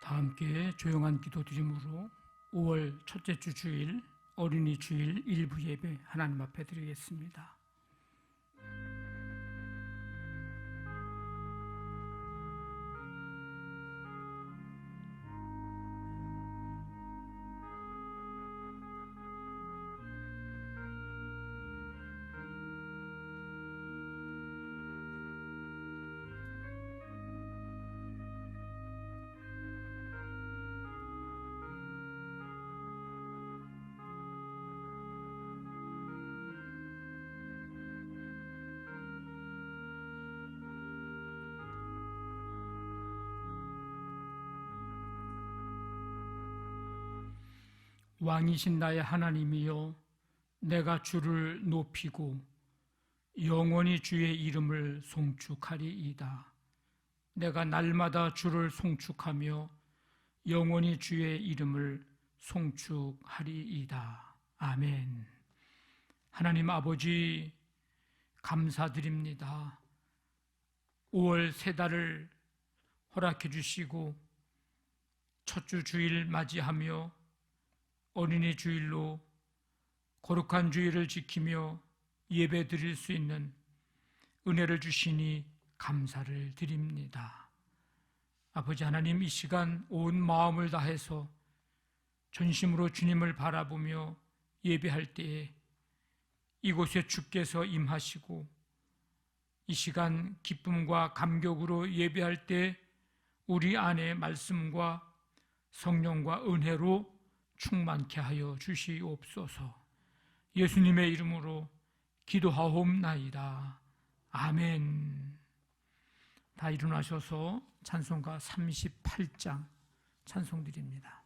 다 함께 조용한 기도 드림으로 5월 첫째 주 주일 어린이 주일 일부 예배 하나님 앞에 드리겠습니다. 왕이신 나의 하나님이여, 내가 주를 높이고 영원히 주의 이름을 송축하리이다. 내가 날마다 주를 송축하며 영원히 주의 이름을 송축하리이다. 아멘. 하나님 아버지, 감사드립니다. 5월 세 달을 허락해 주시고 첫 주 주일 맞이하며 어린이 주일로 거룩한 주일을 지키며 예배 드릴 수 있는 은혜를 주시니 감사를 드립니다. 아버지 하나님, 이 시간 온 마음을 다해서 전심으로 주님을 바라보며 예배할 때에 이곳에 주께서 임하시고 이 시간 기쁨과 감격으로 예배할 때 우리 안에 말씀과 성령과 은혜로 충만케 하여 주시옵소서. 예수님의 이름으로 기도하옵나이다. 아멘. 다 일어나셔서 찬송가 38장 찬송 드립니다.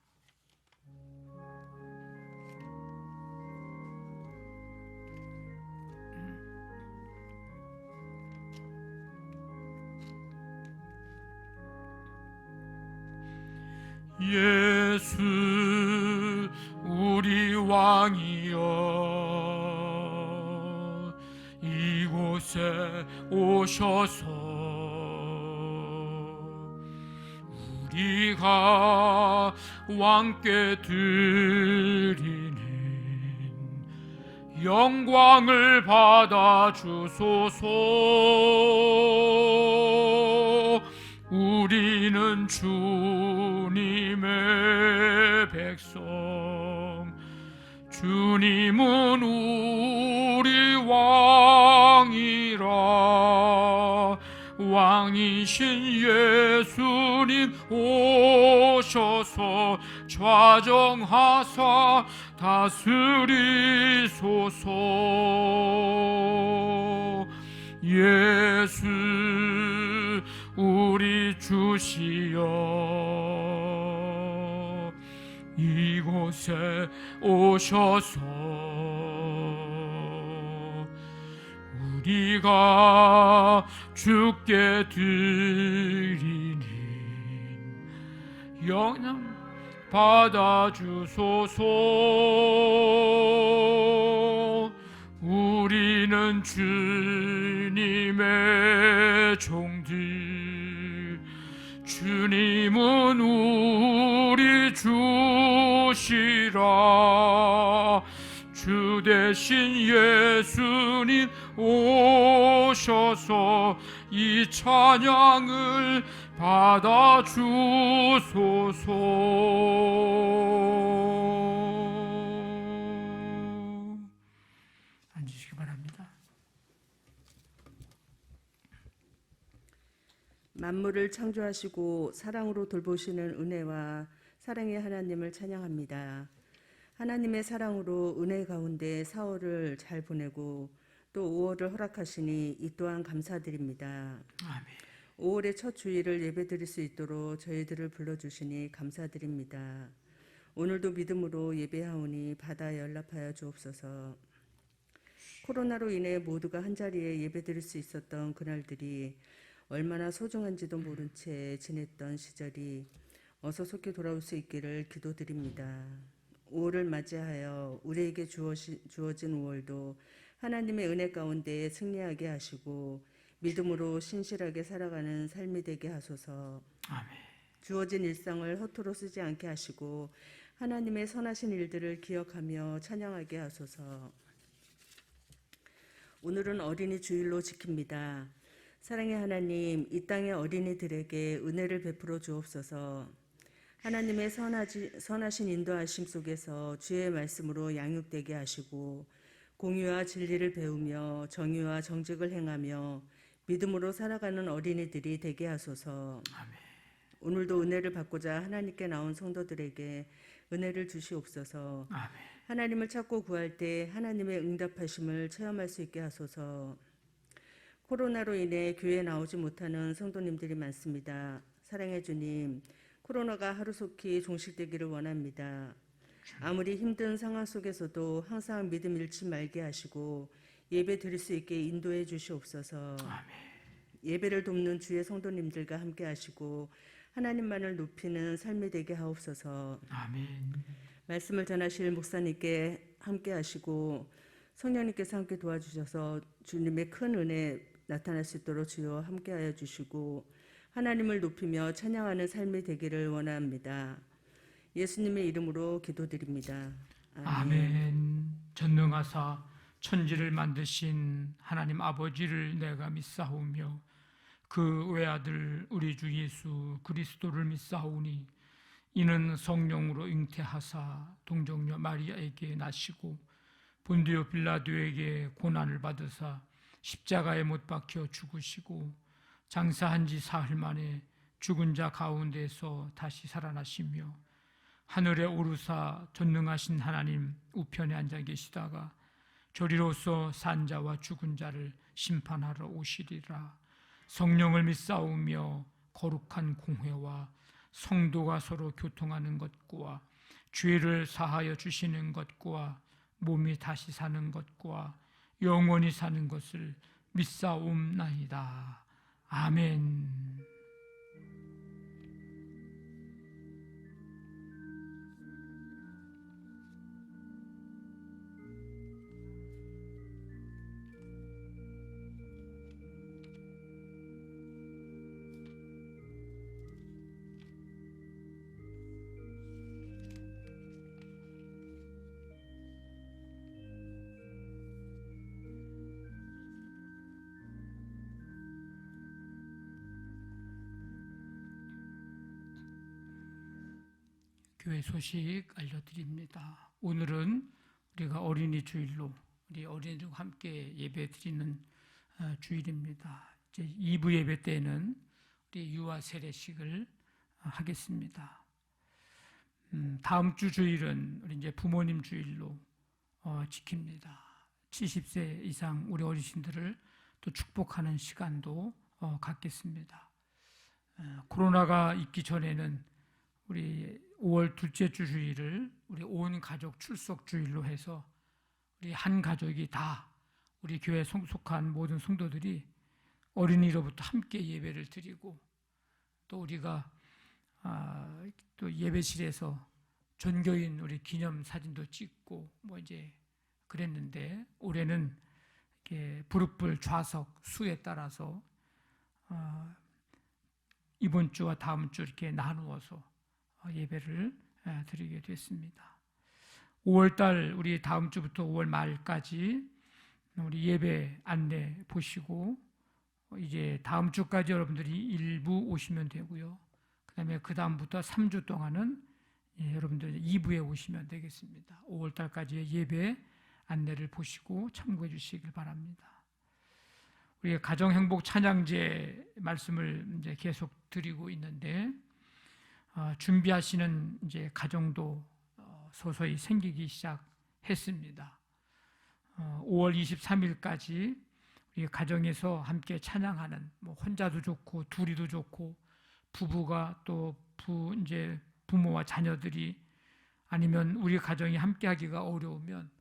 예수 우리 왕이여, 이곳에 오셔서 우리가 왕께 드리는 영광을 받아 주소서. 우리는 주님의 백성, 주님은 우리 왕이라. 왕이신 예수님 오셔서 좌정하사 다스리소서. 예수 우리 주시여, 이곳에 오셔서 우리가 주께 드리는 영광 받아주소서. 우리는 주님의 종들, 주님은 우리 주시라. 주 대신 예수님 오셔서 이 찬양을 받아주소서. 앉으시기 바랍니다. 만물을 창조하시고 사랑으로 돌보시는 은혜와 사랑의 하나님을 찬양합니다. 하나님의 사랑으로 은혜 가운데 4월을 잘 보내고 또 5월을 허락하시니 이 또한 감사드립니다. 아멘. 5월의 첫 주일을 예배드릴 수 있도록 저희들을 불러주시니 감사드립니다. 오늘도 믿음으로 예배하오니 받아 연락하여 주옵소서. 코로나로 인해 모두가 한자리에 예배드릴 수 있었던 그날들이 얼마나 소중한지도 모른 채 지냈던 시절이 어서 속히 돌아올 수 있기를 기도드립니다. 5월을 맞이하여 우리에게 주어진 5월도 하나님의 은혜 가운데 승리하게 하시고 믿음으로 신실하게 살아가는 삶이 되게 하소서. 아멘. 주어진 일상을 허투루 쓰지 않게 하시고 하나님의 선하신 일들을 기억하며 찬양하게 하소서. 오늘은 어린이 주일로 지킵니다. 사랑의 하나님, 이 땅의 어린이들에게 은혜를 베풀어 주옵소서. 하나님의 선하신 인도하심 속에서 주의 말씀으로 양육되게 하시고 공의와 진리를 배우며 정의와 정직을 행하며 믿음으로 살아가는 어린이들이 되게 하소서. 아멘. 오늘도 은혜를 받고자 하나님께 나온 성도들에게 은혜를 주시옵소서. 아멘. 하나님을 찾고 구할 때 하나님의 응답하심을 체험할 수 있게 하소서. 코로나로 인해 교회에 나오지 못하는 성도님들이 많습니다. 사랑해 주님, 코로나가 하루속히 종식되기를 원합니다. 아무리 힘든 상황 속에서도 항상 믿음 잃지 말게 하시고 예배 드릴 수 있게 인도해 주시옵소서. 아멘. 예배를 돕는 주의 성도님들과 함께 하시고 하나님만을 높이는 삶이 되게 하옵소서. 아멘. 말씀을 전하실 목사님께 함께 하시고 성령님께서 함께 도와주셔서 주님의 큰 은혜 나타날 수 있도록 주여 함께하여 주시고 하나님을 높이며 찬양하는 삶이 되기를 원합니다. 예수님의 이름으로 기도드립니다. 아멘. 전능하사 천지를 만드신 하나님 아버지를 내가 믿사오며 그 외아들 우리 주 예수 그리스도를 믿사오니 이는 성령으로 잉태하사 동정녀 마리아에게 나시고 본디오 빌라도에게 고난을 받으사 십자가에 못 박혀 죽으시고 장사한 지 사흘 만에 죽은 자 가운데서 다시 살아나시며 하늘에 오르사 전능하신 하나님 우편에 앉아 계시다가 저리로서 산 자와 죽은 자를 심판하러 오시리라. 성령을 믿사오며 거룩한 공회와 성도가 서로 교통하는 것과 죄를 사하여 주시는 것과 몸이 다시 사는 것과 영원히 사는 것을 믿사옵나이다. 아멘. 교회 소식 알려드립니다. 오늘은 우리가 어린이 주일로 우리 어린이들과 함께 예배 드리는 주일입니다. 이제 2부 예배 때는 우리 유아 세례식을 하겠습니다. 다음 주 주일은 우리 이제 부모님 주일로 지킵니다. 70세 이상 우리 어르신들을 또 축복하는 시간도 갖겠습니다. 코로나가 있기 전에는 우리 5월 둘째 주 주일을 우리 온 가족 출석 주일로 해서 우리 한 가족이 다 우리 교회 속한 모든 성도들이 어린이로부터 함께 예배를 드리고 또 우리가 또 예배실에서 전교인 우리 기념 사진도 찍고 뭐 이제 그랬는데 올해는 이렇게 부릅불 좌석 수에 따라서 이번 주와 다음 주 이렇게 나누어서 예배를 드리게 됐습니다. 5월달 우리 다음 주부터 5월 말까지 우리 예배 안내 보시고 이제 다음 주까지 여러분들이 일부 오시면 되고요. 그다음에 그 다음부터 3주 동안은 여러분들 2부에 오시면 되겠습니다. 5월달까지의 예배 안내를 보시고 참고해 주시길 바랍니다. 우리 가정행복 찬양제 말씀을 이제 계속 드리고 있는데 준비하시는 이제 가정도 서서히 생기기 시작했습니다. 5월 23일까지 우리 가정에서 함께 찬양하는 뭐 혼자도 좋고 둘이도 좋고 부부가 또 이제 부모와 자녀들이 아니면 우리 가정이 함께하기가 어려우면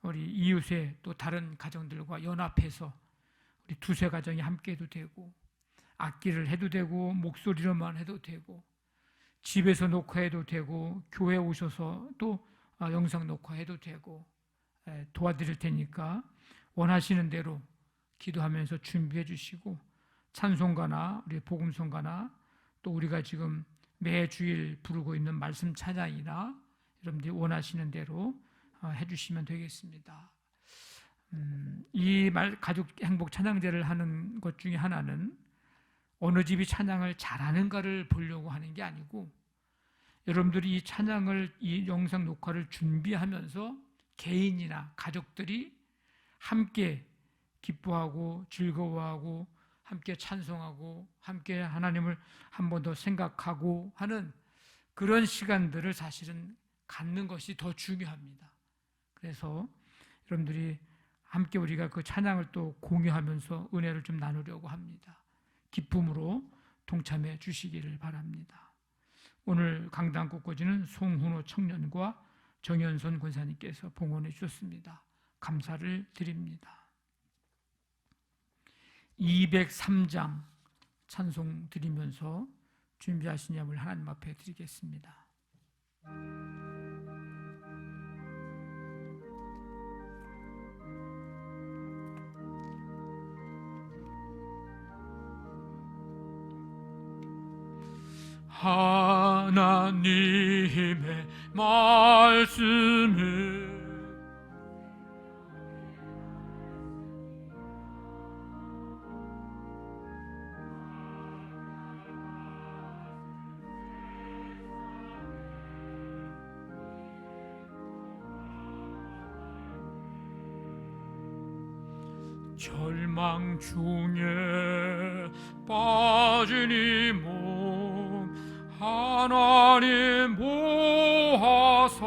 우리 이웃의 또 다른 가정들과 연합해서 우리 두세 가정이 함께해도 되고 악기를 해도 되고 목소리로만 해도 되고 집에서 녹화해도 되고 교회 오셔서 또 영상 녹화해도 되고 도와드릴 테니까 원하시는 대로 기도하면서 준비해 주시고 찬송가나 우리 복음송가나 또 우리가 지금 매주일 부르고 있는 말씀 찬양이나 여러분들이 원하시는 대로 해주시면 되겠습니다. 이 가족 행복 찬양제를 하는 것 중에 하나는 어느 집이 찬양을 잘하는가를 보려고 하는 게 아니고, 여러분들이 이 찬양을, 이 영상 녹화를 준비하면서 개인이나 가족들이 함께 기뻐하고 즐거워하고 함께 찬송하고 함께 하나님을 한 번 더 생각하고 하는 그런 시간들을 사실은 갖는 것이 더 중요합니다. 그래서 여러분들이 함께 우리가 그 찬양을 또 공유하면서 은혜를 좀 나누려고 합니다. 기쁨으로 동참해 주시기를 바랍니다. 오늘 강단 꽃꽂이는 송훈호 청년과 정현선 권사님께서 봉헌해 주셨습니다. 감사를 드립니다. 203장 찬송 드리면서 준비하신 예물 하나님 앞에 드리겠습니다. 하나님의 말씀을 절망 중에 빠진 이 몸 하나님 보하사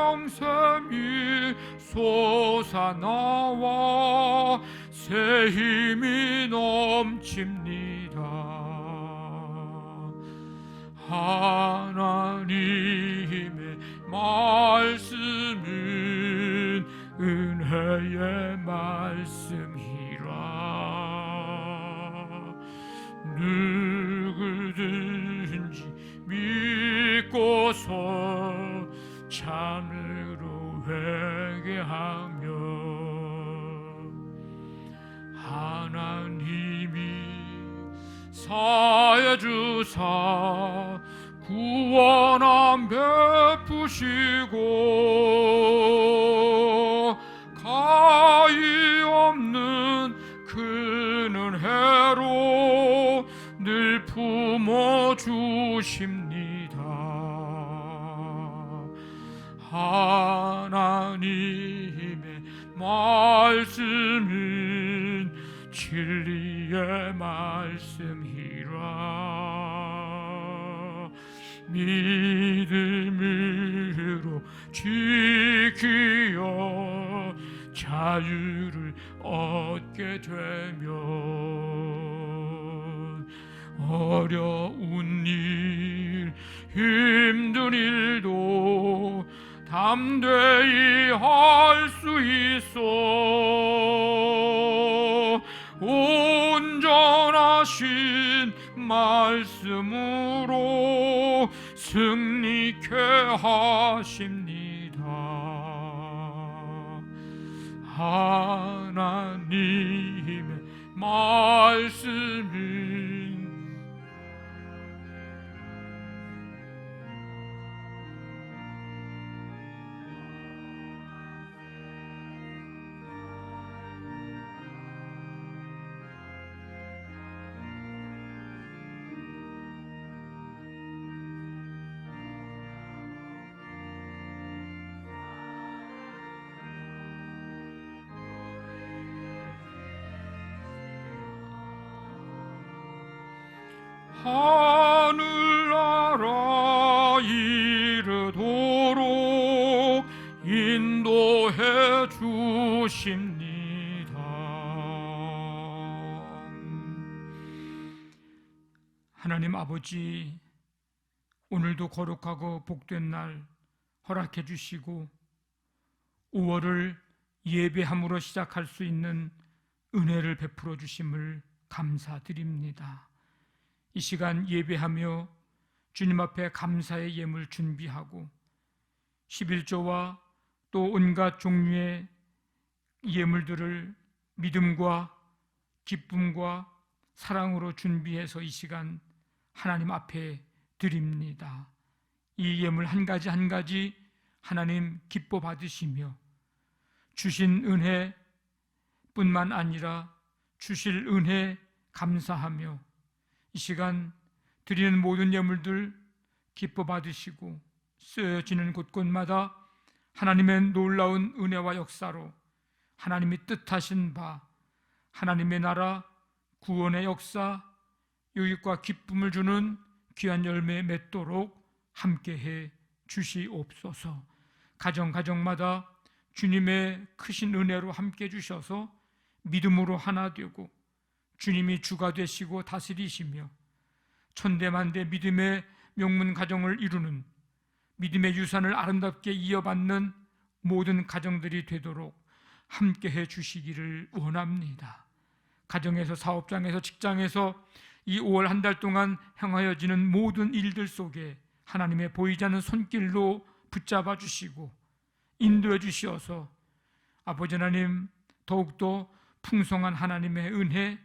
생명샘이 솟아나와 새 힘이 넘칩니다. 하나님의 말씀은 은혜의 말씀이라. 누구든지 믿고서 참으로 회개하며 하나님이 사해 주사 구원함 베푸시고 가히 없는 큰 은혜로 늘 품어주십니다. 하나님의 말씀은 진리의 말씀이라. 믿음으로 지키어 자유를 얻게 되면 어려운 일, 힘든 일도 담대히 할 수 있어. 온전하신 말씀으로 승리케 하십니다. 하나님의 말씀은 하늘나라 이르도록 인도해 주십니다. 하나님 아버지, 오늘도 거룩하고 복된 날 허락해 주시고 5월을 예배함으로 시작할 수 있는 은혜를 베풀어 주심을 감사드립니다. 이 시간 예배하며 주님 앞에 감사의 예물 준비하고 11조와 또 온갖 종류의 예물들을 믿음과 기쁨과 사랑으로 준비해서 이 시간 하나님 앞에 드립니다. 이 예물 한 가지 한 가지 하나님 기뻐 받으시며 주신 은혜뿐만 아니라 주실 은혜 감사하며 이 시간 드리는 모든 예물들 기뻐 받으시고 쓰여지는 곳곳마다 하나님의 놀라운 은혜와 역사로 하나님이 뜻하신 바 하나님의 나라 구원의 역사 유익과 기쁨을 주는 귀한 열매 맺도록 함께해 주시옵소서. 가정마다 주님의 크신 은혜로 함께 주셔서 믿음으로 하나 되고 주님이 주가 되시고 다스리시며 천대만대 믿음의 명문 가정을 이루는 믿음의 유산을 아름답게 이어받는 모든 가정들이 되도록 함께해 주시기를 원합니다. 가정에서, 사업장에서, 직장에서 이 5월 한 달 동안 행하여지는 모든 일들 속에 하나님의 보이지 않는 손길로 붙잡아 주시고 인도해 주시어서 아버지 하나님 더욱더 풍성한 하나님의 은혜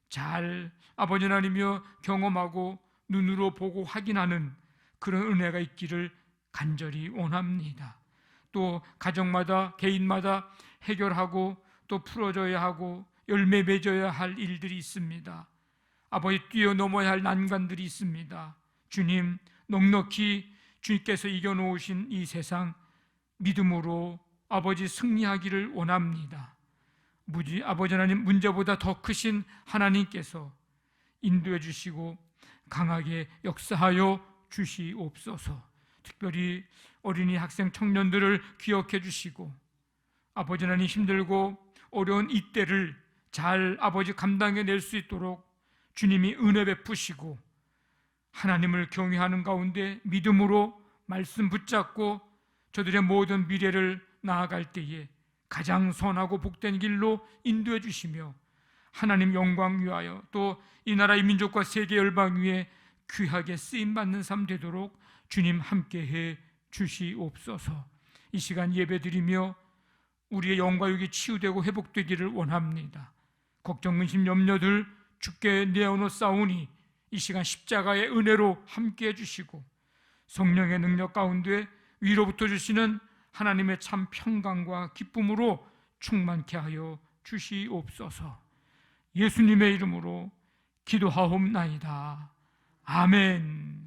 잘 아버지 하나님이여 경험하고 눈으로 보고 확인하는 그런 은혜가 있기를 간절히 원합니다. 또 가정마다 개인마다 해결하고 또 풀어져야 하고 열매 맺어야 할 일들이 있습니다. 아버지 뛰어넘어야 할 난관들이 있습니다. 주님 넉넉히 주님께서 이겨놓으신 이 세상 믿음으로 아버지 승리하기를 원합니다. 아버지 하나님 문제보다 더 크신 하나님께서 인도해 주시고 강하게 역사하여 주시옵소서. 특별히 어린이 학생 청년들을 기억해 주시고 아버지 하나님 힘들고 어려운 이때를 잘 아버지 감당해낼 수 있도록 주님이 은혜 베푸시고 하나님을 경외하는 가운데 믿음으로 말씀 붙잡고 저들의 모든 미래를 나아갈 때에 가장 선하고 복된 길로 인도해 주시며 하나님 영광 위하여 또 이 나라의 민족과 세계 열방 위에 귀하게 쓰임받는 삶 되도록 주님 함께해 주시옵소서. 이 시간 예배드리며 우리의 영과 육이 치유되고 회복되기를 원합니다. 걱정, 근심, 염려들 주께 내어놓사오니 이 시간 십자가의 은혜로 함께해 주시고 성령의 능력 가운데 위로부터 주시는 하나님의 참 평강과 기쁨으로 충만케 하여 주시옵소서. 예수님의 이름으로 기도하옵나이다. 아멘.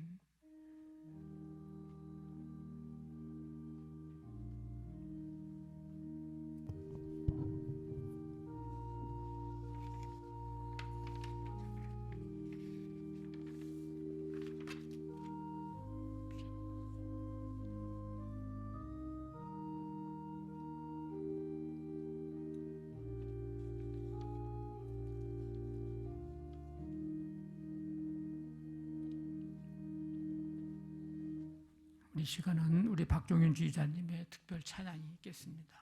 이 시간은 우리 박종윤 지휘자님의 특별 찬양이 있겠습니다.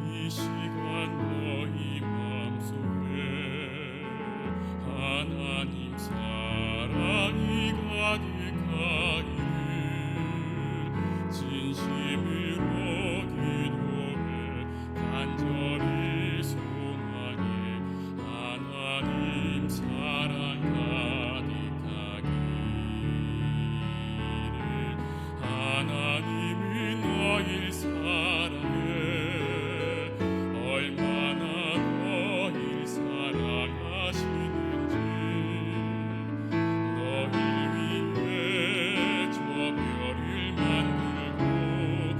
이 시간 너희 마음속에 하나님 사랑이 가득하기를 진심으로 기도해 간절히 소망해 하나님 사랑 가득하기를 하나님은 너희 사랑해 얼마나 너희 사랑하시는지 너희 위해 저 별을 만들고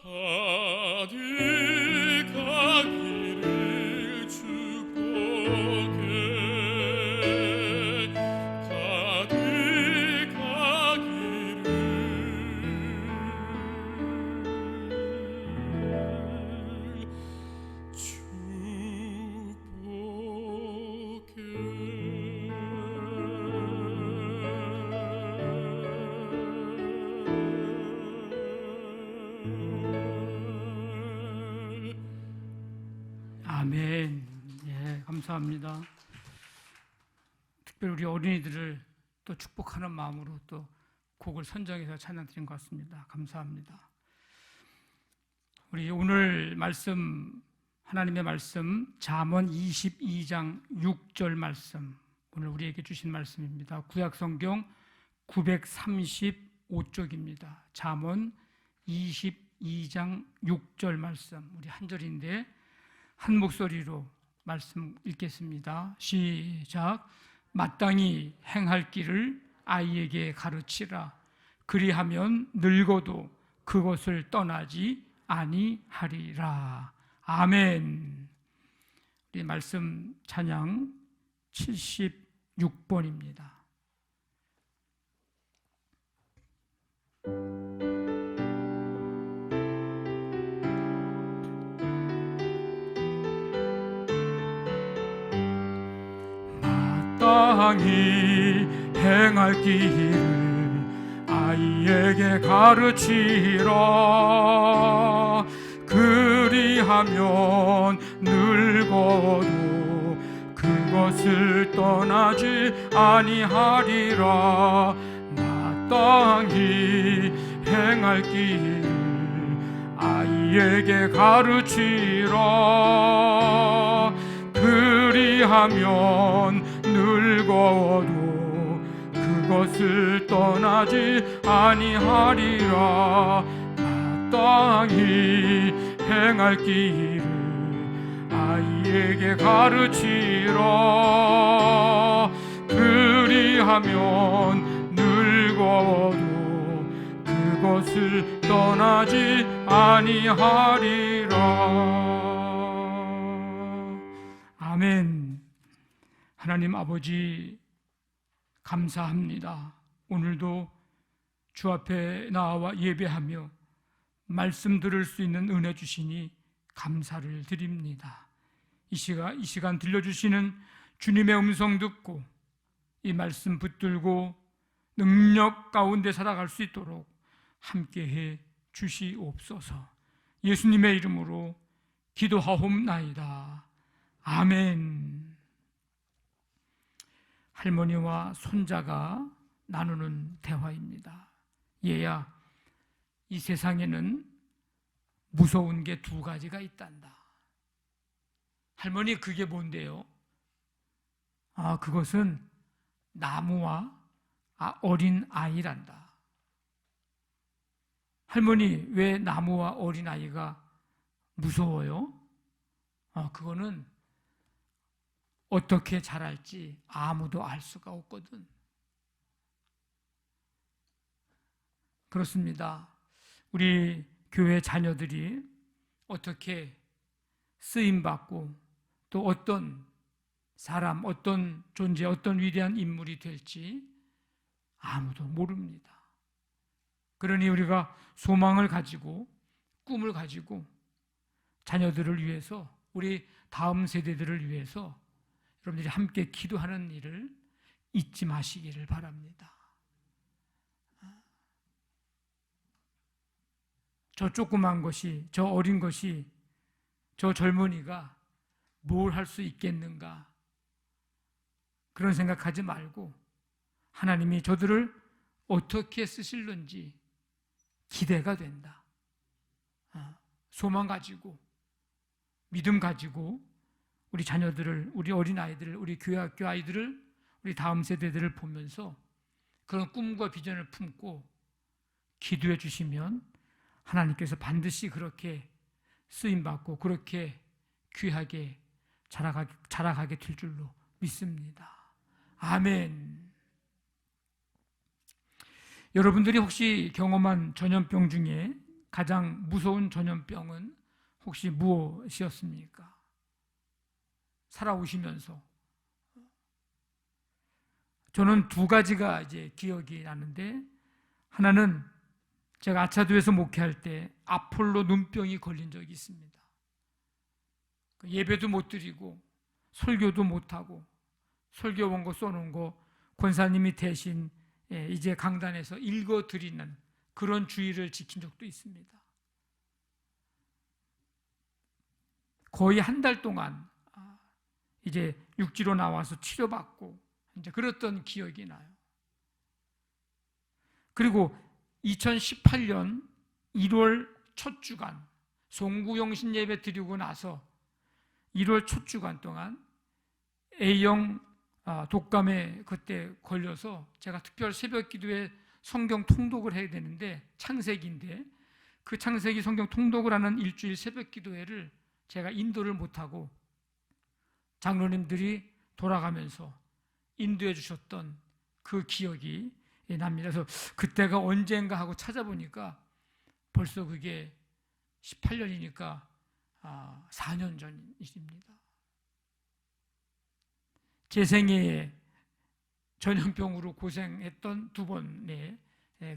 가득하기를 축복해 가득하기를 축복해. 아멘. 예, 감사합니다. 특별히 우리 어린이들을 또 축복하는 마음으로 또 곡을 선정해서 찬양 드린 것 같습니다. 감사합니다. 우리 오늘 말씀, 하나님의 말씀, 잠언 22장 6절 말씀, 오늘 우리에게 주신 말씀입니다. 구약성경 935쪽입니다. 잠언 22장 6절 말씀, 우리 한 절인데 한 목소리로 말씀 읽겠습니다. 시작. 마땅히 행할 길을 아이에게 가르치라. 그리하면 늙어도 그것을 떠나지 아니하리라. 아멘. 우리 말씀 찬양 76번입니다. 마땅히 행할 길을 아이에게 가르치라. 그리하면 늙어도 그것을 떠나지 아니하리라. 마땅히 행할 길을 아이에게 가르치라. 그리하면 늙어도 그것을 떠나지 아니하리라. 마땅히 행할 길을 아이에게 가르치라. 그리하면 늙어도 그것을 떠나지 아니하리라. 아멘. 하나님 아버지 감사합니다. 오늘도 주 앞에 나와 예배하며 말씀 들을 수 있는 은혜 주시니 감사를 드립니다. 이 시간 들려주시는 주님의 음성 듣고 이 말씀 붙들고 능력 가운데 살아갈 수 있도록 함께해 주시옵소서. 예수님의 이름으로 기도하옵나이다. 아멘. 할머니와 손자가 나누는 대화입니다. 얘야, 이 세상에는 무서운 게 두 가지가 있단다. 할머니, 그게 뭔데요? 그것은 나무와 어린 아이란다. 할머니, 왜 나무와 어린 아이가 무서워요? 그거는 어떻게 자랄지 아무도 알 수가 없거든. 그렇습니다. 우리 교회 자녀들이 어떻게 쓰임받고 또 어떤 사람, 어떤 존재, 어떤 위대한 인물이 될지 아무도 모릅니다. 그러니 우리가 소망을 가지고 꿈을 가지고 자녀들을 위해서, 우리 다음 세대들을 위해서 여러분들이 함께 기도하는 일을 잊지 마시기를 바랍니다. 저 조그만 것이, 저 어린 것이, 저 젊은이가 뭘 할 수 있겠는가, 그런 생각하지 말고 하나님이 저들을 어떻게 쓰실는지 기대가 된다. 소망 가지고, 믿음 가지고 우리 자녀들을, 우리 어린아이들을, 우리 교회학교 아이들을, 우리 다음 세대들을 보면서 그런 꿈과 비전을 품고 기도해 주시면 하나님께서 반드시 그렇게 쓰임받고 그렇게 귀하게 자라가게 될 줄로 믿습니다. 아멘. 여러분들이 혹시 경험한 전염병 중에 가장 무서운 전염병은 혹시 무엇이었습니까? 살아오시면서 저는 두 가지가 이제 기억이 나는데, 하나는 제가 아차도에서 목회할 때 아폴로 눈병이 걸린 적이 있습니다. 예배도 못 드리고 설교도 못 하고 설교 원고 써놓은 거 권사님이 대신 이제 강단에서 읽어 드리는 그런 주의를 지킨 적도 있습니다. 거의 한 달 동안 이제 육지로 나와서 치료받고 이제 그랬던 기억이 나요. 그리고 2018년 1월 첫 주간 송구영신 예배 드리고 나서 1월 첫 주간 동안 A형 독감에 그때 걸려서 제가 특별 새벽 기도에 성경 통독을 해야 되는데, 창세기인데 그 창세기 성경 통독을 하는 일주일 새벽 기도회를 제가 인도를 못하고 장로님들이 돌아가면서 인도해 주셨던 그 기억이 납니다. 그래서 그때가 언젠가 하고 찾아보니까 벌써 그게 18년이니까 4년 전 일입니다. 제 생애에 전염병으로 고생했던 두 번의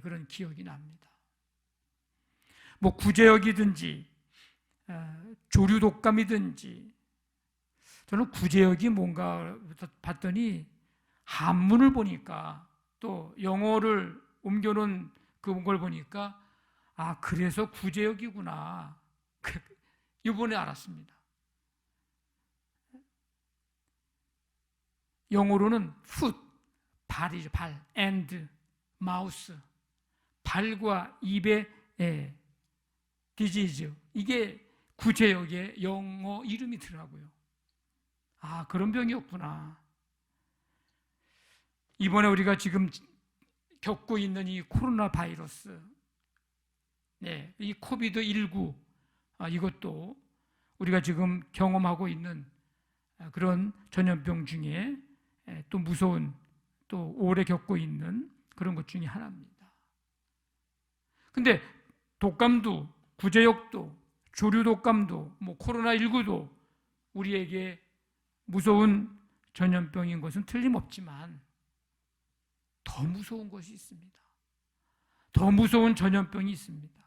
그런 기억이 납니다. 뭐 구제역이든지 조류독감이든지, 저는 구제역이 뭔가 봤더니 한문을 보니까 또 영어를 옮겨놓은 그걸 보니까 그래서 구제역이구나 이번에 알았습니다. 영어로는 foot, 발이죠, 발, and, mouth, 발과 입의 disease, 이게 구제역의 영어 이름이더라고요. 그런 병이었구나. 이번에 우리가 지금 겪고 있는 이 코로나 바이러스, 이 코비드19, 이것도 우리가 지금 경험하고 있는 그런 전염병 중에 또 무서운, 또 오래 겪고 있는 그런 것 중에 하나입니다. 근데 독감도, 구제역도, 조류독감도, 뭐 코로나19도 우리에게 무서운 전염병인 것은 틀림없지만 더 무서운 것이 있습니다. 더 무서운 전염병이 있습니다.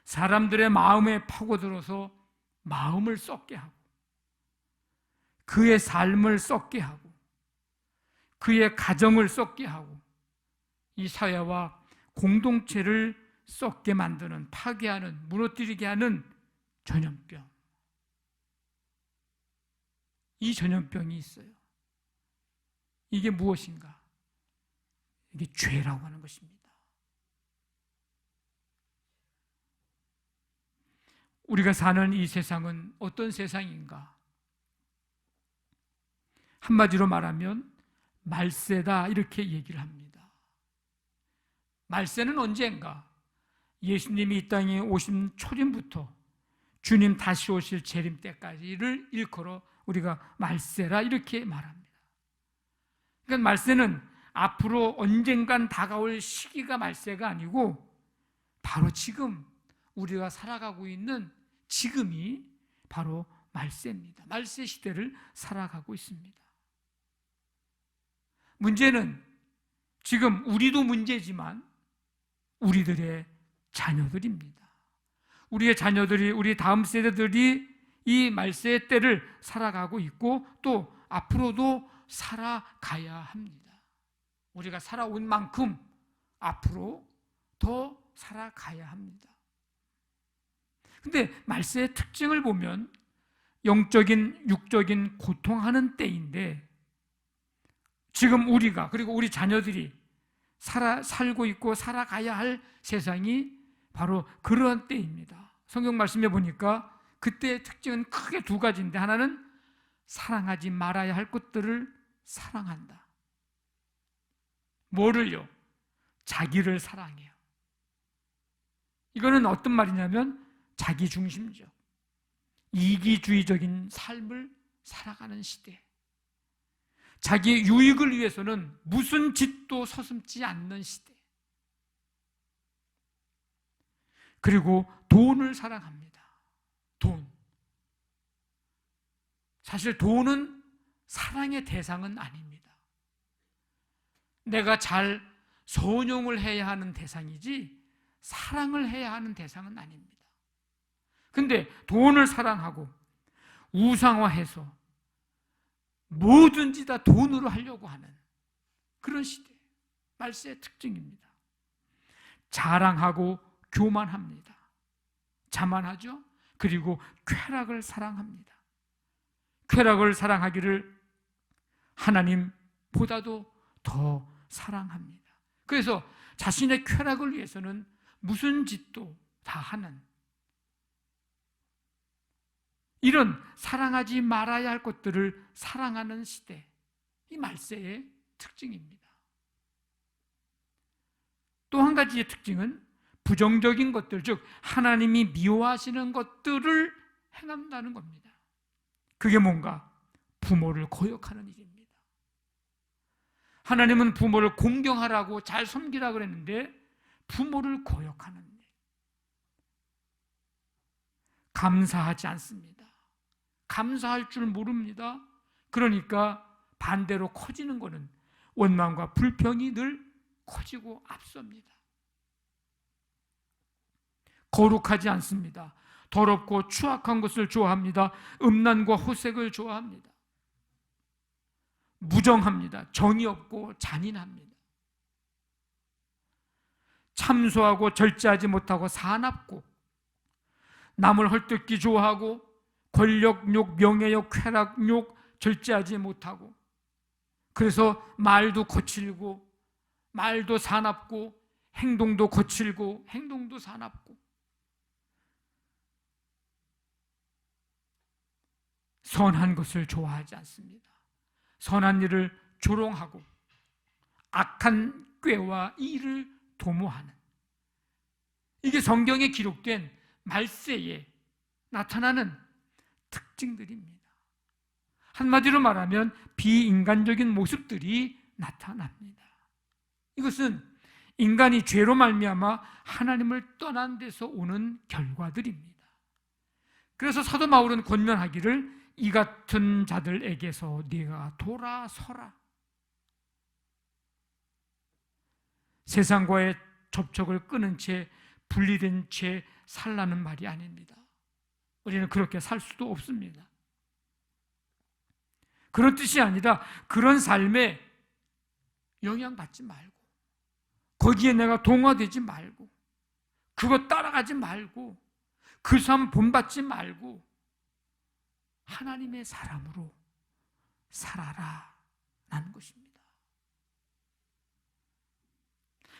사람들의 마음에 파고들어서 마음을 썩게 하고 그의 삶을 썩게 하고 그의 가정을 썩게 하고 이 사회와 공동체를 썩게 만드는, 파괴하는, 무너뜨리게 하는 전염병. 이 전염병이 있어요. 이게 무엇인가? 이게 죄라고 하는 것입니다. 우리가 사는 이 세상은 어떤 세상인가? 한마디로 말하면 말세다, 이렇게 얘기를 합니다. 말세는 언젠가? 예수님이 이 땅에 오신 초림부터 주님 다시 오실 재림 때까지를 일컬어 우리가 말세라 이렇게 말합니다. 그러니까 말세는 앞으로 언젠간 다가올 시기가 말세가 아니고 바로 지금 우리가 살아가고 있는 지금이 바로 말세입니다. 말세 시대를 살아가고 있습니다. 문제는 지금 우리도 문제지만 우리들의 자녀들입니다. 우리의 자녀들이, 우리 다음 세대들이 이 말세의 때를 살아가고 있고 또 앞으로도 살아가야 합니다. 우리가 살아온 만큼 앞으로 더 살아가야 합니다. 근데 말세의 특징을 보면 영적인, 육적인 고통하는 때인데, 지금 우리가, 그리고 우리 자녀들이 살고 있고 살아가야 할 세상이 바로 그런 때입니다. 성경 말씀에 보니까 그때의 특징은 크게 두 가지인데, 하나는 사랑하지 말아야 할 것들을 사랑한다. 뭐를요? 자기를 사랑해요. 이거는 어떤 말이냐면 자기중심적, 이기주의적인 삶을 살아가는 시대. 자기의 유익을 위해서는 무슨 짓도 서슴지 않는 시대. 그리고 돈을 사랑합니다. 돈. 사실 돈은 사랑의 대상은 아닙니다. 내가 잘 선용을 해야 하는 대상이지 사랑을 해야 하는 대상은 아닙니다. 근데 돈을 사랑하고 우상화해서 뭐든지 다 돈으로 하려고 하는 그런 시대, 말세의 특징입니다. 자랑하고 교만합니다. 자만하죠. 그리고 쾌락을 사랑합니다. 쾌락을 사랑하기를 하나님보다도 더 사랑합니다. 그래서 자신의 쾌락을 위해서는 무슨 짓도 다 하는 이런 사랑하지 말아야 할 것들을 사랑하는 시대, 이 말세의 특징입니다. 또 한 가지의 특징은 부정적인 것들, 즉 하나님이 미워하시는 것들을 행한다는 겁니다. 그게 뭔가? 부모를 거역하는 일입니다. 하나님은 부모를 공경하라고 잘 섬기라고 그랬는데 부모를 거역하는 일. 감사하지 않습니다. 감사할 줄 모릅니다. 그러니까 반대로 커지는 것은 원망과 불평이 늘 커지고 앞섭니다. 거룩하지 않습니다. 더럽고 추악한 것을 좋아합니다. 음란과 호색을 좋아합니다. 무정합니다. 정이 없고 잔인합니다. 참소하고 절제하지 못하고 사납고 남을 헐뜯기 좋아하고 권력욕, 명예욕, 쾌락욕 절제하지 못하고 그래서 말도 거칠고 말도 사납고 행동도 거칠고 행동도 사납고 선한 것을 좋아하지 않습니다. 선한 일을 조롱하고 악한 꾀와 일을 도모하는 이게 성경에 기록된 말세에 나타나는 특징들입니다. 한마디로 말하면 비인간적인 모습들이 나타납니다. 이것은 인간이 죄로 말미암아 하나님을 떠난 데서 오는 결과들입니다. 그래서 사도 바울은 권면하기를 이 같은 자들에게서 네가 돌아서라. 세상과의 접촉을 끊은 채 분리된 채 살라는 말이 아닙니다. 우리는 그렇게 살 수도 없습니다. 그런 뜻이 아니라 그런 삶에 영향받지 말고 거기에 내가 동화되지 말고 그거 따라가지 말고 그 삶 본받지 말고 하나님의 사람으로 살아라 라는 것입니다.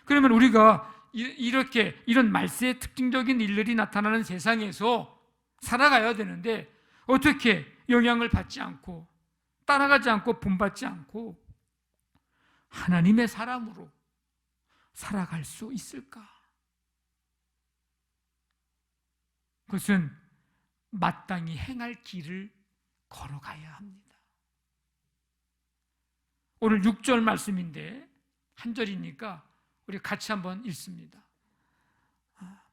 그러면 우리가 이렇게 이런 말세의 특징적인 일들이 나타나는 세상에서 살아가야 되는데 어떻게 영향을 받지 않고 따라가지 않고 본받지 않고 하나님의 사람으로 살아갈 수 있을까? 그것은 마땅히 행할 길을 걸어가야 합니다. 오늘 6절 말씀인데 한 절이니까 우리 같이 한번 읽습니다.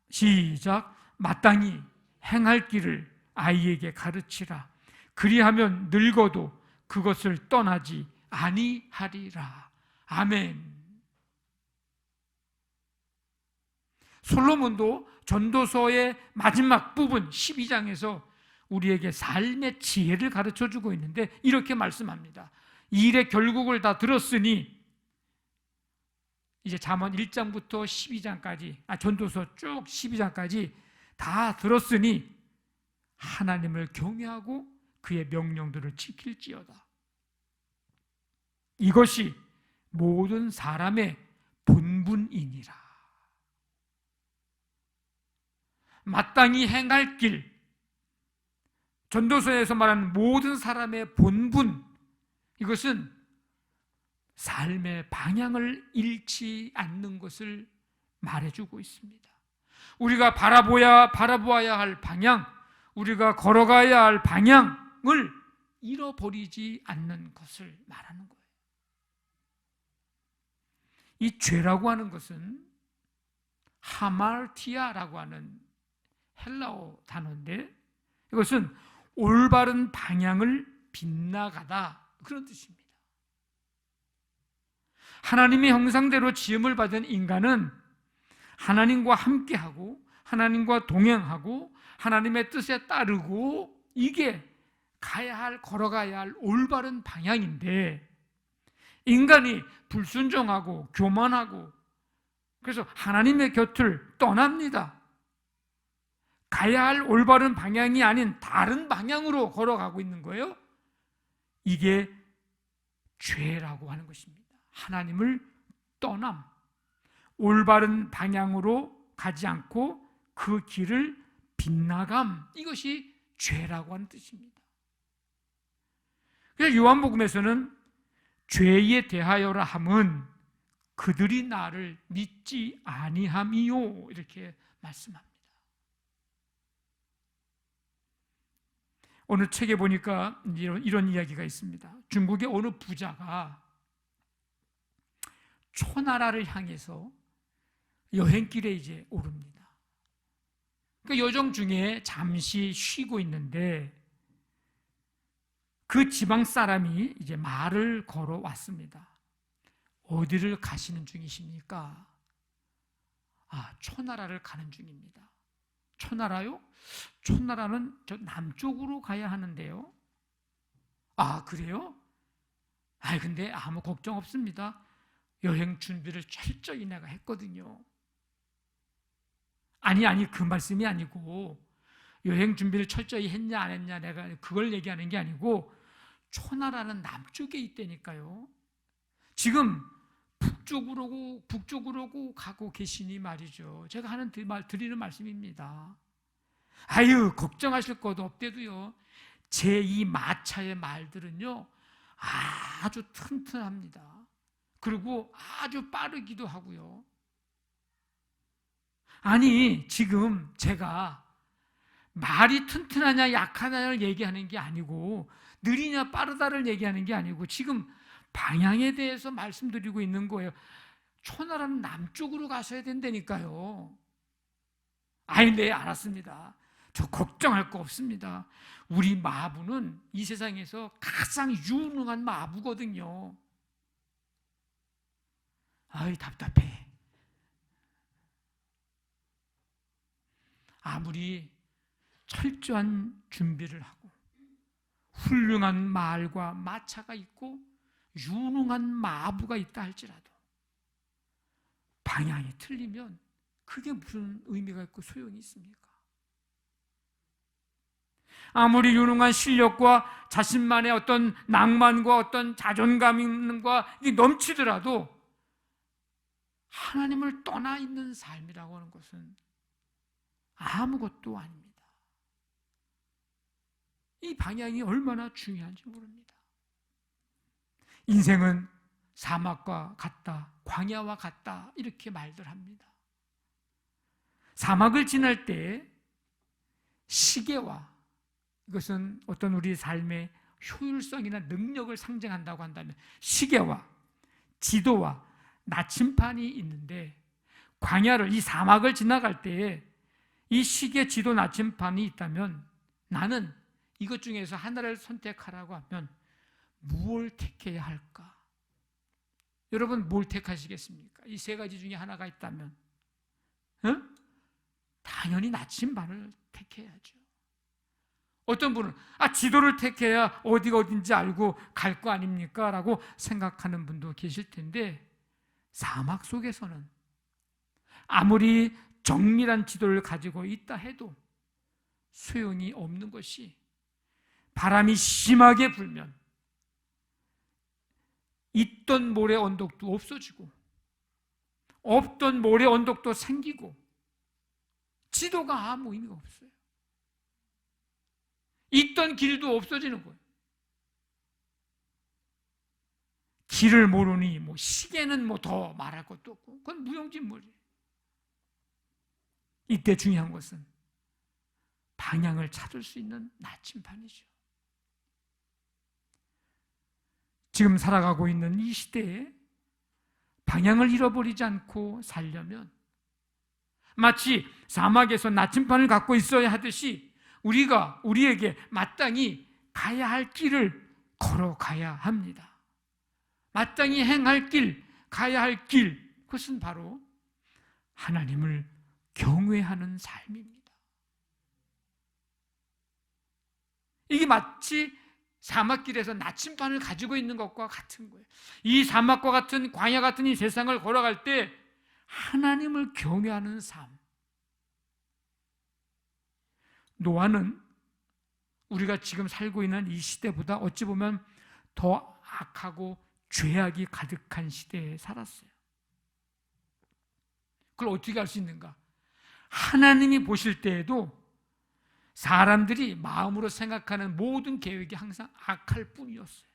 시작. 마땅히 행할 길을 아이에게 가르치라. 그리하면 늙어도 그것을 떠나지 아니하리라. 아멘. 솔로몬도 전도서의 마지막 부분 12장에서 우리에게 삶의 지혜를 가르쳐주고 있는데 이렇게 말씀합니다. 일의 결국을 다 들었으니 이제 잠언 1장부터 12장까지 전도서 쭉 12장까지 다 들었으니 하나님을 경외하고 그의 명령들을 지킬지어다. 이것이 모든 사람의 본분이니라. 마땅히 행할 길, 전도서에서 말하는 모든 사람의 본분, 이것은 삶의 방향을 잃지 않는 것을 말해주고 있습니다. 우리가 바라보아야 할 방향, 우리가 걸어가야 할 방향을 잃어버리지 않는 것을 말하는 거예요. 이 죄라고 하는 것은 하말티아라고 하는 헬라어 단어인데 이것은 올바른 방향을 빗나가다 그런 뜻입니다. 하나님의 형상대로 지음을 받은 인간은 하나님과 함께하고 하나님과 동행하고 하나님의 뜻에 따르고 이게 걸어가야 할 올바른 방향인데 인간이 불순종하고 교만하고 그래서 하나님의 곁을 떠납니다. 가야 할 올바른 방향이 아닌 다른 방향으로 걸어가고 있는 거예요. 이게 죄라고 하는 것입니다. 하나님을 떠남, 올바른 방향으로 가지 않고 그 길을 빗나감, 이것이 죄라고 하는 뜻입니다. 그래서 요한복음에서는 죄에 대하여라 함은 그들이 나를 믿지 아니함이요 이렇게 말씀합니다. 어느 책에 보니까 이런 이야기가 있습니다. 중국의 어느 부자가 초나라를 향해서 여행길에 이제 오릅니다. 그 여정 중에 잠시 쉬고 있는데 그 지방 사람이 이제 말을 걸어왔습니다. 어디를 가시는 중이십니까? 초나라를 가는 중입니다. 초나라요? 초나라는 저 남쪽으로 가야 하는데요. 그래요? 근데 아무 걱정 없습니다. 여행 준비를 철저히 내가 했거든요. 아니 그 말씀이 아니고 여행 준비를 철저히 했냐 안 했냐 내가 그걸 얘기하는 게 아니고 초나라는 남쪽에 있다니까요. 지금 북쪽으로 가고 계시니 말이죠. 제가 드리는 말씀입니다. 걱정하실 것도 없대도요. 제 이 마차의 말들은요 아주 튼튼합니다. 그리고 아주 빠르기도 하고요. 지금 제가 말이 튼튼하냐 약하냐를 얘기하는 게 아니고 느리냐 빠르다를 얘기하는 게 아니고 지금 방향에 대해서 말씀드리고 있는 거예요. 초나라는 남쪽으로 가셔야 된다니까요. 네, 알았습니다. 저 걱정할 거 없습니다. 우리 마부는 이 세상에서 가장 유능한 마부거든요. 답답해. 아무리 철저한 준비를 하고 훌륭한 말과 마차가 있고 유능한 마부가 있다 할지라도 방향이 틀리면 그게 무슨 의미가 있고 소용이 있습니까? 아무리 유능한 실력과 자신만의 어떤 낭만과 어떤 자존감과 넘치더라도 하나님을 떠나 있는 삶이라고 하는 것은 아무것도 아닙니다. 이 방향이 얼마나 중요한지 모릅니다. 인생은 사막과 같다, 광야와 같다 이렇게 말들 합니다. 사막을 지날 때 시계와 이것은 어떤 우리 삶의 효율성이나 능력을 상징한다고 한다면 시계와 지도와 나침판이 있는데 광야를 이 사막을 지나갈 때에 이 시계, 지도, 나침판이 있다면 나는 이것 중에서 하나를 선택하라고 하면 무엇을 택해야 할까? 여러분 뭘 택하시겠습니까? 이 세 가지 중에 하나가 있다면 당연히 나침반을 택해야죠. 어떤 분은 지도를 택해야 어디가 어딘지 알고 갈 거 아닙니까? 라고 생각하는 분도 계실 텐데 사막 속에서는 아무리 정밀한 지도를 가지고 있다 해도 소용이 없는 것이 바람이 심하게 불면 있던 모래 언덕도 없어지고 없던 모래 언덕도 생기고 지도가 아무 의미가 없어요. 있던 길도 없어지는 거예요. 길을 모르니 시계는 더 말할 것도 없고 그건 무용지물이에요. 이때 중요한 것은 방향을 찾을 수 있는 나침반이죠. 지금 살아가고 있는 이 시대에 방향을 잃어버리지 않고 살려면 마치 사막에서 나침반을 갖고 있어야 하듯이 우리에게 마땅히 가야 할 길을 걸어가야 합니다. 마땅히 행할 길, 가야 할 길, 그것은 바로 하나님을 경외하는 삶입니다. 이게 마치 사막길에서 나침반을 가지고 있는 것과 같은 거예요. 이 사막과 같은 광야 같은 이 세상을 걸어갈 때 하나님을 경외하는 삶. 노아는 우리가 지금 살고 있는 이 시대보다 어찌 보면 더 악하고 죄악이 가득한 시대에 살았어요. 그걸 어떻게 알 수 있는가? 하나님이 보실 때에도 사람들이 마음으로 생각하는 모든 계획이 항상 악할 뿐이었어요.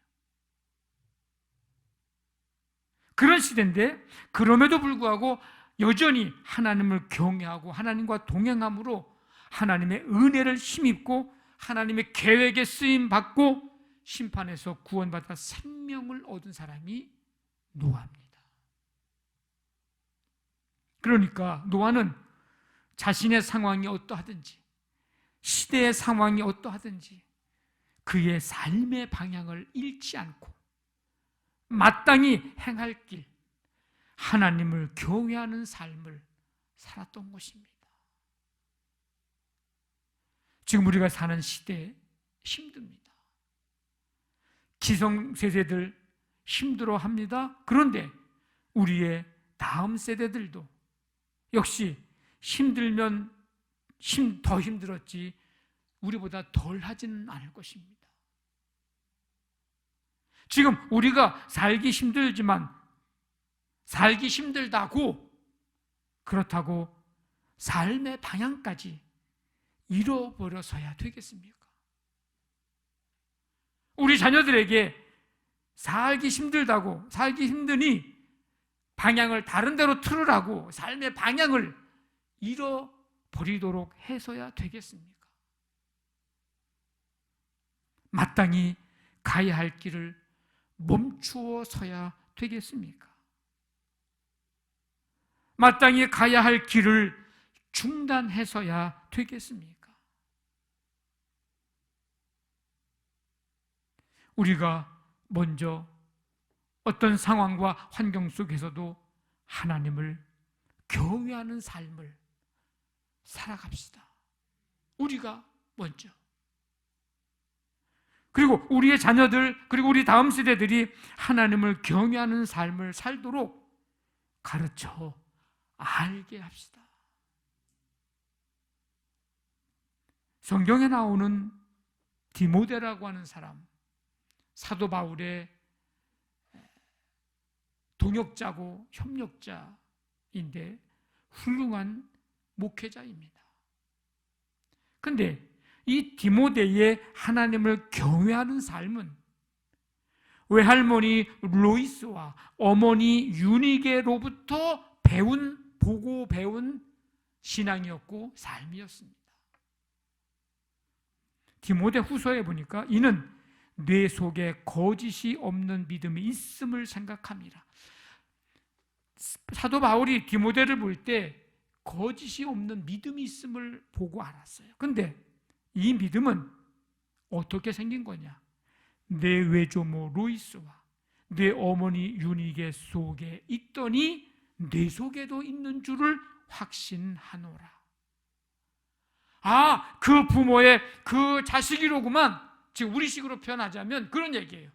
그런 시대인데 그럼에도 불구하고 여전히 하나님을 경외하고 하나님과 동행함으로 하나님의 은혜를 힘입고 하나님의 계획에 쓰임받고 심판에서 구원받아 생명을 얻은 사람이 노아입니다. 그러니까 노아는 자신의 상황이 어떠하든지 시대의 상황이 어떠하든지 그의 삶의 방향을 잃지 않고 마땅히 행할 길, 하나님을 경외하는 삶을 살았던 것입니다. 지금 우리가 사는 시대에 힘듭니다. 기성세대들 힘들어합니다. 그런데 우리의 다음 세대들도 역시 힘들면 더 힘들었지 우리보다 덜 하지는 않을 것입니다. 지금 우리가 살기 힘들다고 그렇다고 삶의 방향까지 잃어버려서야 되겠습니까? 우리 자녀들에게 살기 힘드니 방향을 다른 데로 틀으라고 삶의 방향을 잃어버리도록 해서야 되겠습니까? 마땅히 가야 할 길을 멈추어 서야 되겠습니까? 마땅히 가야 할 길을 중단해서야 되겠습니까? 우리가 먼저 어떤 상황과 환경 속에서도 하나님을 경외하는 삶을 살아갑시다. 우리가 먼저. 그리고 우리의 자녀들, 그리고 우리 다음 세대들이 하나님을 경외하는 삶을 살도록 가르쳐 알게 합시다. 성경에 나오는 디모데라고 하는 사람, 사도 바울의 동역자고 협력자인데 훌륭한 목회자입니다. 그런데 이 디모데의 하나님을 경외하는 삶은 외할머니 로이스와 어머니 유니게로부터 보고 배운 신앙이었고 삶이었습니다. 디모데 후서에 보니까 이는 뇌 속에 거짓이 없는 믿음이 있음을 생각합니다. 사도 바울이 디모데를 볼 때 거짓이 없는 믿음이 있음을 보고 알았어요. 그런데 이 믿음은 어떻게 생긴 거냐? 내 외조모 로이스와 내 어머니 유니게 속에 있더니 내 속에도 있는 줄을 확신하노라. 아, 그 부모의 그 자식이로구만. 지금 우리식으로 표현하자면 그런 얘기예요.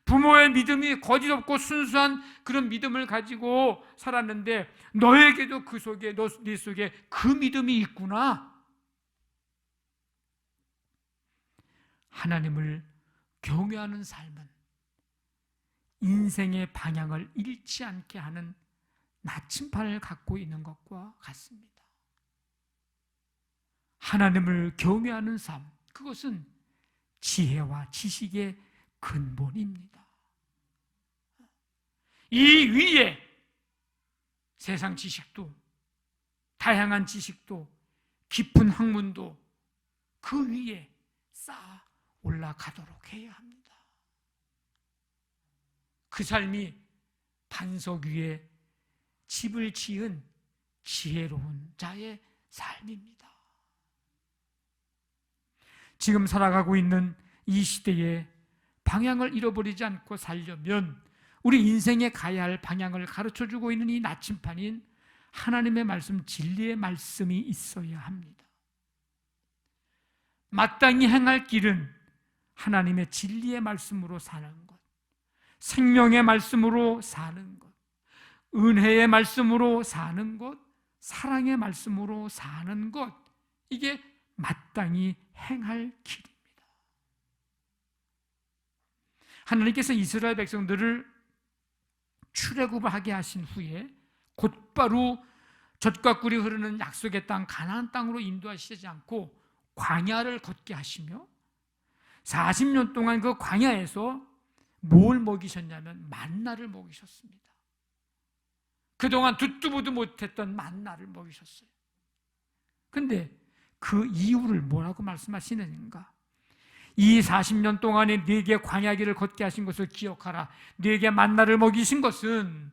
부모의 믿음이 거짓 없고 순수한 그런 믿음을 가지고 살았는데 너에게도 그 속에 네 속에 그 믿음이 있구나. 하나님을 경외하는 삶은 인생의 방향을 잃지 않게 하는 나침반을 갖고 있는 것과 같습니다. 하나님을 경외하는 삶, 그것은 지혜와 지식의 근본입니다. 이 위에 세상 지식도, 다양한 지식도, 깊은 학문도 그 위에 쌓아 올라가도록 해야 합니다. 그 삶이 반석 위에 집을 지은 지혜로운 자의 삶입니다. 지금 살아가고 있는 이 시대에 방향을 잃어버리지 않고 살려면 우리 인생에 가야 할 방향을 가르쳐주고 있는 이 나침판인 하나님의 말씀, 진리의 말씀이 있어야 합니다. 마땅히 행할 길은 하나님의 진리의 말씀으로 사는 것, 생명의 말씀으로 사는 것, 은혜의 말씀으로 사는 것, 사랑의 말씀으로 사는 것, 이게 마땅히 행할 길입니다. 하나님께서 이스라엘 백성들을 출애굽하게 하신 후에 곧바로 젖과 꿀이 흐르는 약속의 땅 가나안 땅으로 인도하시지 않고 광야를 걷게 하시며 40년 동안 그 광야에서 뭘 먹이셨냐면 만나를 먹이셨습니다. 그동안 듣도 보도 못했던 만나를 먹이셨어요. 근데 그 이유를 뭐라고 말씀하시는가? 이 40년 동안에 네게 광야길을 걷게 하신 것을 기억하라. 네게 만나를 먹이신 것은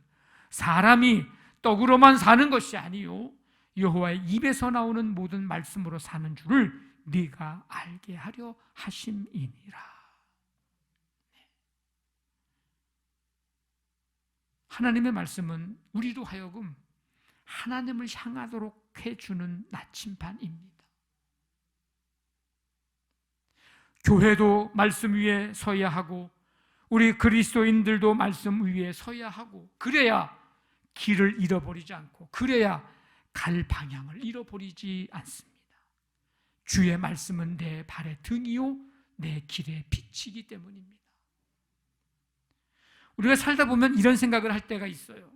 사람이 떡으로만 사는 것이 아니요 여호와의 입에서 나오는 모든 말씀으로 사는 줄을 네가 알게 하려 하심이니라. 하나님의 말씀은 우리로 하여금 하나님을 향하도록 해주는 나침반입니다. 교회도 말씀 위에 서야 하고 우리 그리스도인들도 말씀 위에 서야 하고, 그래야 길을 잃어버리지 않고, 그래야 갈 방향을 잃어버리지 않습니다. 주의 말씀은 내 발의 등이요 내 길의 빛이기 때문입니다. 우리가 살다 보면 이런 생각을 할 때가 있어요.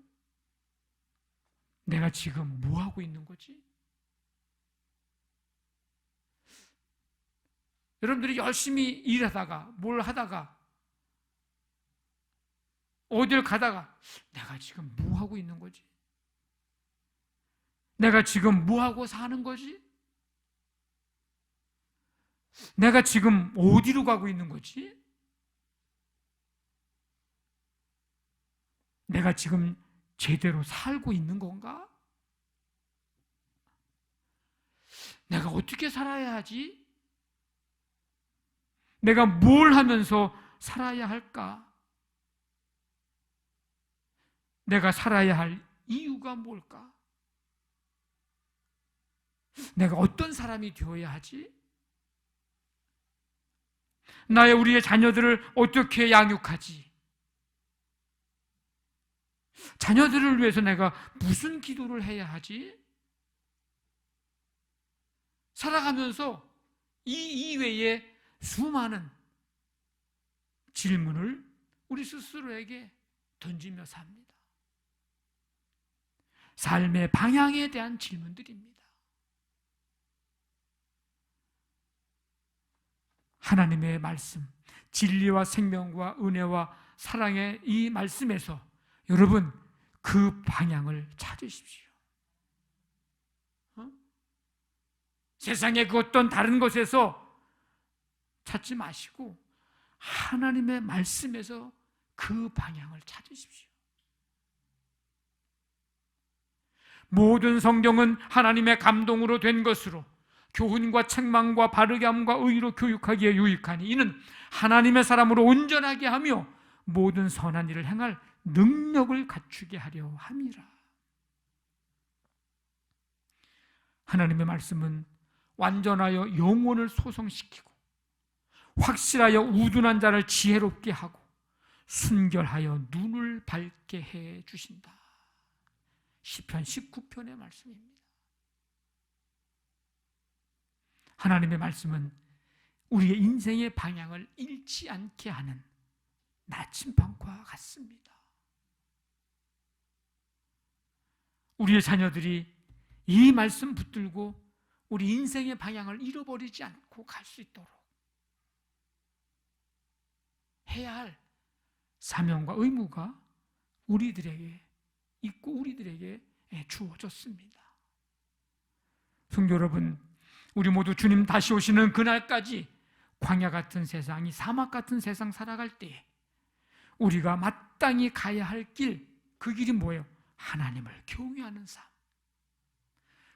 내가 지금 뭐 하고 있는 거지? 여러분들이 열심히 일하다가 뭘 하다가 어딜 가다가 내가 지금 뭐 하고 있는 거지? 내가 지금 뭐 하고 사는 거지? 내가 지금 어디로 가고 있는 거지? 내가 지금 제대로 살고 있는 건가? 내가 어떻게 살아야 하지? 내가 뭘 하면서 살아야 할까? 내가 살아야 할 이유가 뭘까? 내가 어떤 사람이 되어야 하지? 우리의 자녀들을 어떻게 양육하지? 자녀들을 위해서 내가 무슨 기도를 해야 하지? 살아가면서 이 이외에 수많은 질문을 우리 스스로에게 던지며 삽니다. 삶의 방향에 대한 질문들입니다. 하나님의 말씀, 진리와 생명과 은혜와 사랑의 이 말씀에서 여러분 그 방향을 찾으십시오. 세상의 그 어떤 다른 것에서 찾지 마시고 하나님의 말씀에서 그 방향을 찾으십시오. 모든 성경은 하나님의 감동으로 된 것으로 교훈과 책망과 바르게 함과 의로 교육하기에 유익하니 이는 하나님의 사람으로 온전하게 하며 모든 선한 일을 행할 능력을 갖추게 하려 함이라. 하나님의 말씀은 완전하여 영혼을 소성시키고 확실하여 우둔한 자를 지혜롭게 하고 순결하여 눈을 밝게 해 주신다. 시편 19편의 말씀입니다. 하나님의 말씀은 우리의 인생의 방향을 잃지 않게 하는 나침반과 같습니다. 우리의 자녀들이 이 말씀 붙들고 우리 인생의 방향을 잃어버리지 않고 갈 수 있도록 해야 할 사명과 의무가 우리들에게 있고 우리들에게 주어졌습니다. 성도 여러분, 우리 모두 주님 다시 오시는 그날까지 광야 같은 세상, 이 사막 같은 세상 살아갈 때에 우리가 마땅히 가야 할 길, 그 길이 뭐예요? 하나님을 경외하는 삶,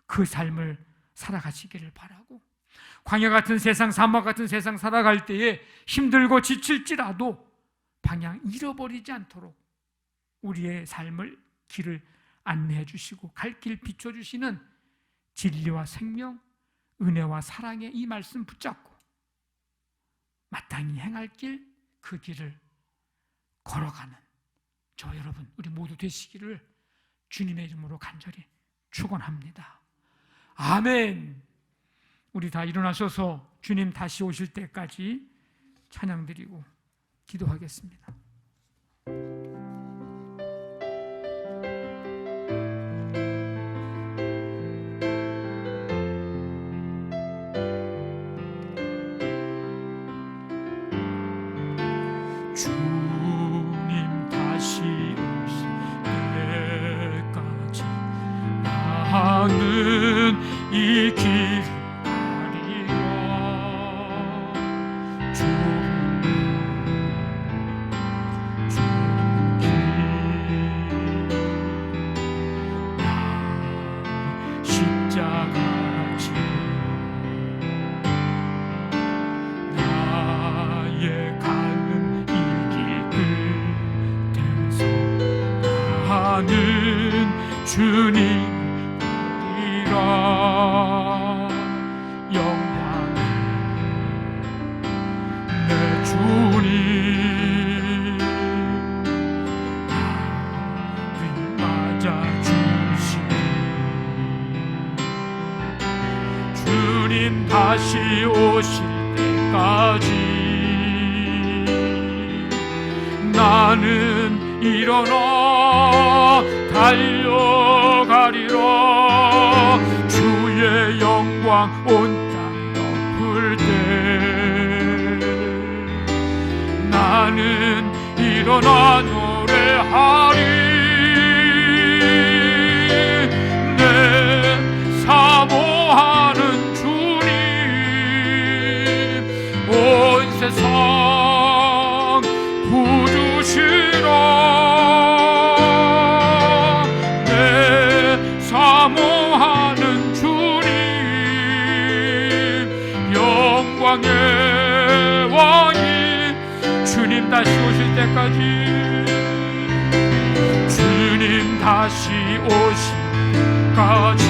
그 삶을 살아가시기를 바라고, 광야 같은 세상, 사막 같은 세상 살아갈 때에 힘들고 지칠지라도 방향 잃어버리지 않도록 우리의 삶을, 길을 안내해 주시고 갈 길 비춰주시는 진리와 생명, 은혜와 사랑의 이 말씀 붙잡고 마땅히 행할 길, 그 길을 걸어가는 저 여러분 우리 모두 되시기를 주님의 이름으로 간절히 축원합니다. 아멘. 우리 다 일어나셔서 주님 다시 오실 때까지 찬양드리고 기도하겠습니다. 주님 다시 오실 때까지 나는 이 길 가리라. 좁은 길 나의 십자가 지고 나의 가는 나는 주님이라. 영광 내 주님 나를 맞아주시니 주님 다시 오실 때까지 나는 일어나 달려가리라. 주의 영광 온 땅 덮을 때 나는 일어나 노래하리. 내 사모하는 주님 온 세상 부주시라. 사모하는 주님 영광의 왕이 주님 다시 오실 때까지 주님 다시 오실 때까지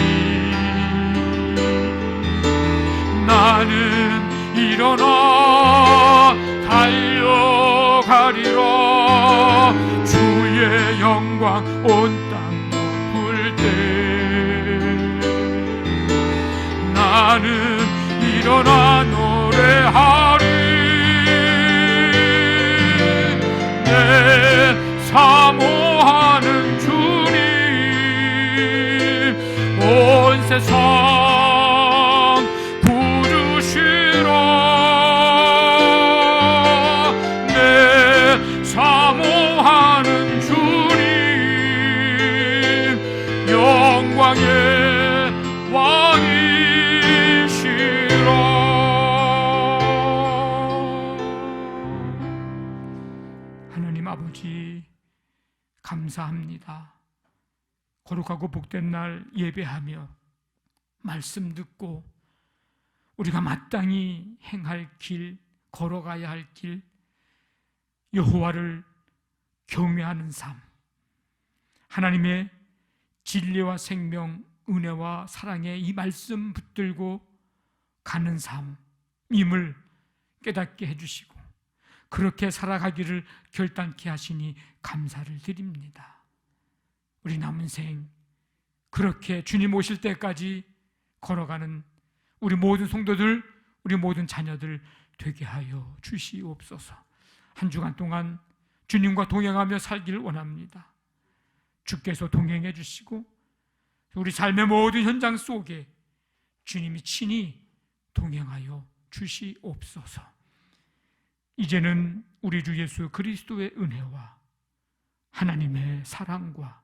나는 일어나 달려가리라. 주의 영광 온 땅 나는 일어나 노래하리. 내 사모하는 주님 온 세상 부르시라. 내 사모하는 주님 영광의 왕이시라. 하나님 아버지 감사합니다. 거룩하고 복된 날 예배하며 말씀 듣고 우리가 마땅히 행할 길, 걸어가야 할 길, 여호와를 경외하는 삶, 하나님의 진리와 생명, 은혜와 사랑의 이 말씀 붙들고 가는 삶임을 깨닫게 해주시고 그렇게 살아가기를 결단케 하시니 감사를 드립니다. 우리 남은 생 그렇게 주님 오실 때까지 걸어가는 우리 모든 성도들, 우리 모든 자녀들 되게 하여 주시옵소서. 한 주간 동안 주님과 동행하며 살기를 원합니다. 주께서 동행해 주시고 우리 삶의 모든 현장 속에 주님이 친히 동행하여 주시옵소서. 이제는 우리 주 예수 그리스도의 은혜와 하나님의 사랑과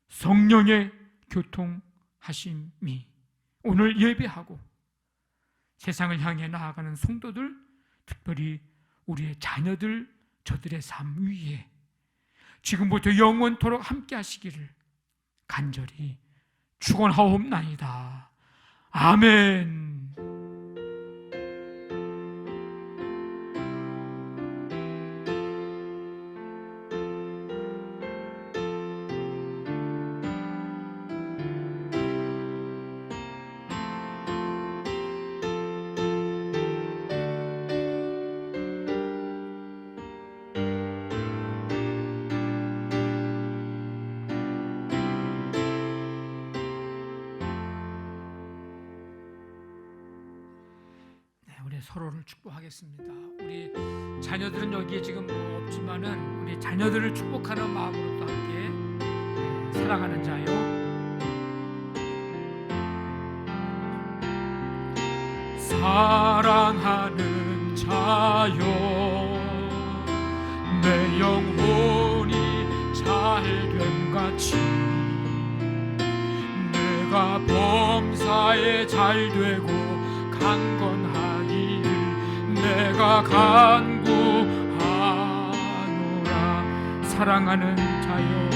성령의 교통하심이 오늘 예배하고 세상을 향해 나아가는 성도들, 특별히 우리의 자녀들, 저들의 삶 위에 지금부터 영원토록 함께 하시기를 간절히 축원하옵나이다. 아멘. 우리 서로를 축복하겠습니다. 우리 자녀들은 여기에 지금 없지만은 우리 자녀들을 축복하는 마음으로 또 함께 사랑하는 자요. 사랑하는 자요, 내 영혼이 잘됨같이 내가 범사에 잘되고 강건하기를 내가 간구하노라. 사랑하는 자여,